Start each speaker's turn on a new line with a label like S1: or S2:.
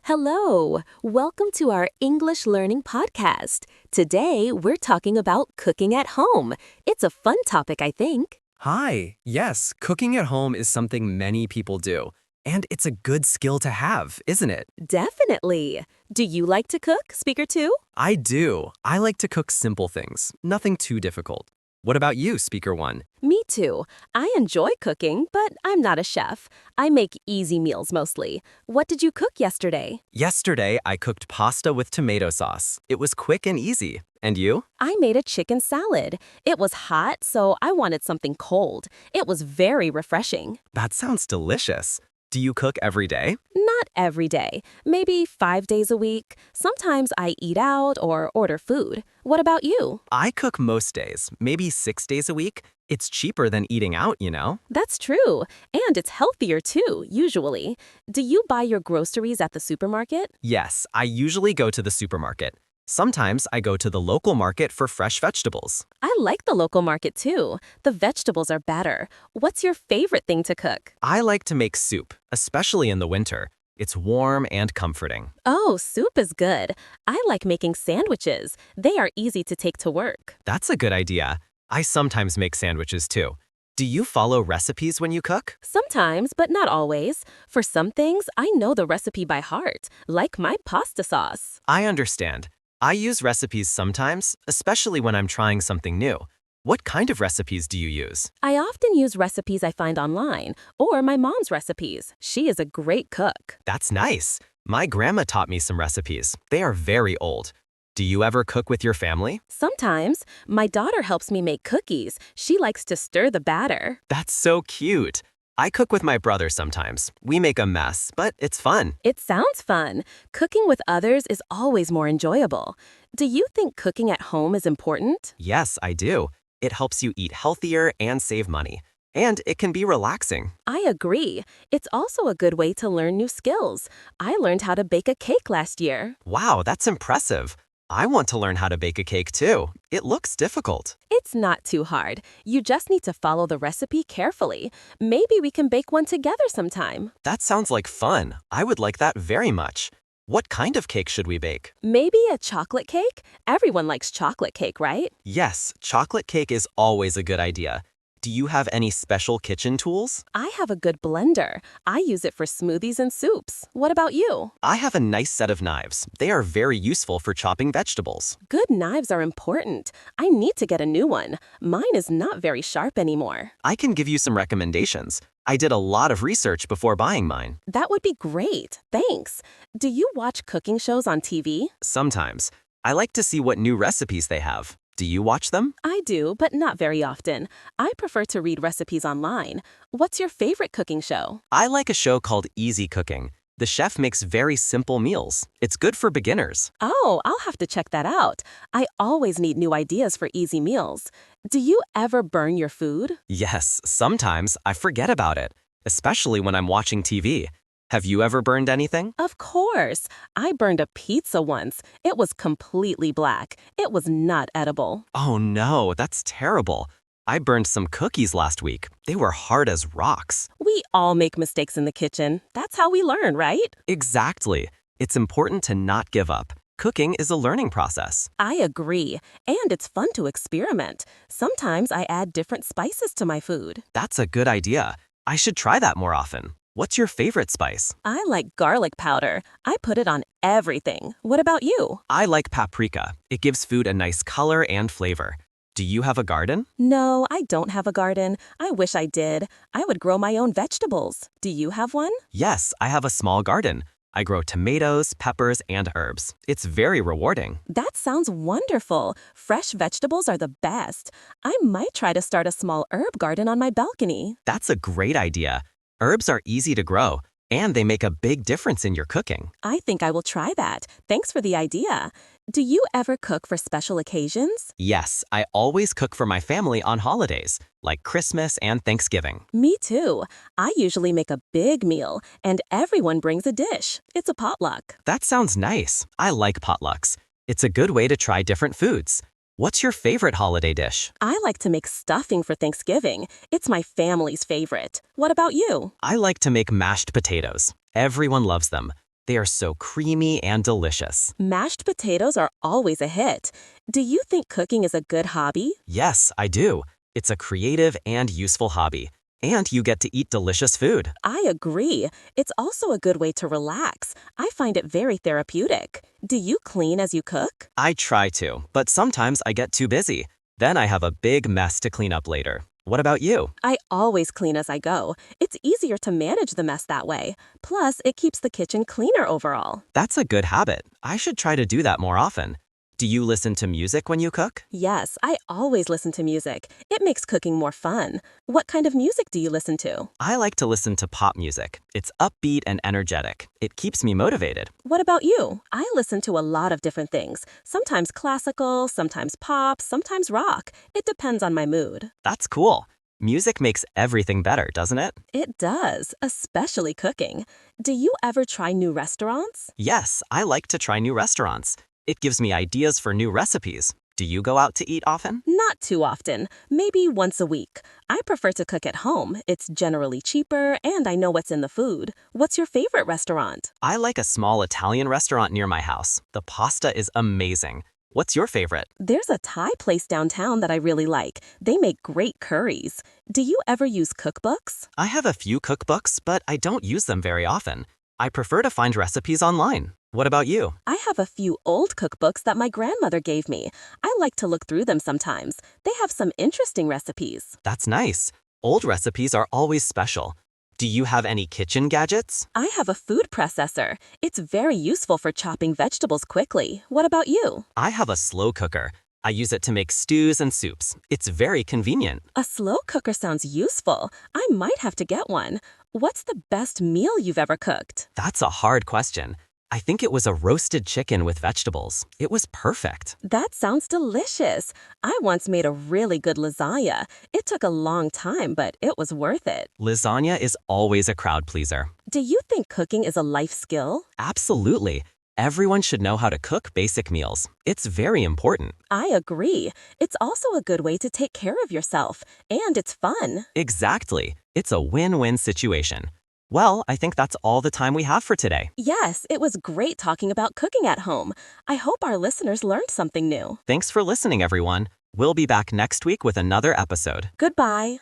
S1: Hello, welcome to our English Learning Podcast. Today, we're talking about cooking at home. It's a fun topic, I think.
S2: Hi. Yes, cooking at home is something many people do. And it's a good skill to have, isn't it?
S1: Definitely. Do you like to cook, Speaker 2?
S2: I do. I like to cook simple things, nothing too difficult. What about you, Speaker 1?
S1: Me too. I enjoy cooking, but I'm not a chef. I make easy meals mostly. What did you cook yesterday?
S2: Yesterday, I cooked pasta with tomato sauce. It was quick and easy. And you?
S1: I made a chicken salad. It was hot, so I wanted something cold. It was very refreshing.
S2: That sounds delicious. Do you cook every day?
S1: Not every day, maybe 5 days a week. Sometimes I eat out or order food. What about you?
S2: I cook most days, maybe 6 days a week. It's cheaper than eating out, you know?
S1: That's true. And it's healthier too, usually. Do you buy your groceries at the supermarket?
S2: Yes, I usually go to the supermarket. Sometimes I go to the local market for fresh vegetables.
S1: I like the local market too. The vegetables are better. What's your favorite thing to cook?
S2: I like to make soup, especially in the winter. It's warm and comforting.
S1: Oh, soup is good. I like making sandwiches. They are easy to take to work.
S2: That's a good idea. I sometimes make sandwiches too. Do you follow recipes when you cook?
S1: Sometimes, but not always. For some things, I know the recipe by heart, like my pasta sauce.
S2: I understand. I use recipes sometimes, especially when I'm trying something new. What kind of recipes do you use?
S1: I often use recipes I find online, or my mom's recipes. She is a great cook.
S2: That's nice. My grandma taught me some recipes. They are very old. Do you ever cook with your family?
S1: Sometimes, my daughter helps me make cookies. She likes to stir the batter.
S2: That's so cute. I cook with my brother sometimes. We make a mess, but it's fun.
S1: It sounds fun. Cooking with others is always more enjoyable. Do you think cooking at home is important?
S2: Yes, I do. It helps you eat healthier and save money. And it can be relaxing.
S1: I agree. It's also a good way to learn new skills. I learned how to bake a cake last year.
S2: Wow, that's impressive. I want to learn how to bake a cake too. It looks difficult.
S1: It's not too hard. You just need to follow the recipe carefully. Maybe we can bake one together sometime.
S2: That sounds like fun. I would like that very much. What kind of cake should we bake?
S1: Maybe a chocolate cake? Everyone likes chocolate cake, right?
S2: Yes, chocolate cake is always a good idea. Do you have any special kitchen tools?
S1: I have a good blender. I use it for smoothies and soups. What about you?
S2: I have a nice set of knives. They are very useful for chopping vegetables.
S1: Good knives are important. I need to get a new one. Mine is not very sharp anymore.
S2: I can give you some recommendations. I did a lot of research before buying mine.
S1: That would be great. Thanks. Do you watch cooking shows on TV?
S2: Sometimes. I like to see what new recipes they have. Do you watch them?
S1: I do, but not very often. I prefer to read recipes online. What's your favorite cooking show?
S2: I like a show called Easy Cooking. The chef makes very simple meals. It's good for beginners.
S1: Oh, I'll have to check that out. I always need new ideas for easy meals. Do you ever burn your food?
S2: Yes, sometimes I forget about it, especially when I'm watching TV. Have you ever burned anything?
S1: Of course. I burned a pizza once. It was completely black. It was not edible.
S2: Oh no, that's terrible. I burned some cookies last week. They were hard as rocks.
S1: We all make mistakes in the kitchen. That's how we learn, right?
S2: Exactly. It's important to not give up. Cooking is a learning process.
S1: I agree. And it's fun to experiment. Sometimes I add different spices to my food.
S2: That's a good idea. I should try that more often. What's your favorite spice?
S1: I like garlic powder. I put it on everything. What about you?
S2: I like paprika. It gives food a nice color and flavor. Do you have a garden?
S1: No, I don't have a garden. I wish I did. I would grow my own vegetables. Do you have one?
S2: Yes, I have a small garden. I grow tomatoes, peppers, and herbs. It's very rewarding.
S1: That sounds wonderful. Fresh vegetables are the best. I might try to start a small herb garden on my balcony.
S2: That's a great idea. Herbs are easy to grow, and they make a big difference in your cooking.
S1: I think I will try that. Thanks for the idea. Do you ever cook for special occasions?
S2: Yes, I always cook for my family on holidays, like Christmas and Thanksgiving.
S1: Me too. I usually make a big meal, and everyone brings a dish. It's a potluck.
S2: That sounds nice. I like potlucks. It's a good way to try different foods. What's your favorite holiday dish?
S1: I like to make stuffing for Thanksgiving. It's my family's favorite. What about you?
S2: I like to make mashed potatoes. Everyone loves them. They are so creamy and delicious.
S1: Mashed potatoes are always a hit. Do you think cooking is a good hobby?
S2: Yes, I do. It's a creative and useful hobby. And you get to eat delicious food.
S1: I agree. It's also a good way to relax. I find it very therapeutic. Do you clean as you cook?
S2: I try to, but sometimes I get too busy. Then I have a big mess to clean up later. What about you?
S1: I always clean as I go. It's easier to manage the mess that way. Plus, it keeps the kitchen cleaner overall.
S2: That's a good habit. I should try to do that more often. Do you listen to music when you cook?
S1: Yes, I always listen to music. It makes cooking more fun. What kind of music do you listen to?
S2: I like to listen to pop music. It's upbeat and energetic. It keeps me motivated.
S1: What about you? I listen to a lot of different things. Sometimes classical, sometimes pop, sometimes rock. It depends on my mood.
S2: That's cool. Music makes everything better, doesn't it?
S1: It does, especially cooking. Do you ever try new restaurants?
S2: Yes, I like to try new restaurants. It gives me ideas for new recipes. Do you go out to eat often?
S1: Not too often, maybe once a week. I prefer to cook at home. It's generally cheaper and I know what's in the food. What's your favorite restaurant?
S2: I like a small Italian restaurant near my house. The pasta is amazing. What's your favorite?
S1: There's a Thai place downtown that I really like. They make great curries. Do you ever use cookbooks?
S2: I have a few cookbooks, but I don't use them very often. I prefer to find recipes online. What about you?
S1: I have a few old cookbooks that my grandmother gave me. I like to look through them sometimes. They have some interesting recipes.
S2: That's nice. Old recipes are always special. Do you have any kitchen gadgets?
S1: I have a food processor. It's very useful for chopping vegetables quickly. What about you?
S2: I have a slow cooker. I use it to make stews and soups. It's very convenient.
S1: A slow cooker sounds useful. I might have to get one. What's the best meal you've ever cooked?
S2: That's a hard question. I think it was a roasted chicken with vegetables. It was perfect.
S1: That sounds delicious. I once made a really good lasagna. It took a long time, but it was worth it.
S2: Lasagna is always a crowd pleaser.
S1: Do you think cooking is a life skill?
S2: Absolutely. Everyone should know how to cook basic meals. It's very important.
S1: I agree. It's also a good way to take care of yourself, and it's fun.
S2: Exactly. It's a win-win situation. Well, I think that's all the time we have for today.
S1: Yes, it was great talking about cooking at home. I hope our listeners learned something new.
S2: Thanks for listening, everyone. We'll be back next week with another episode.
S1: Goodbye.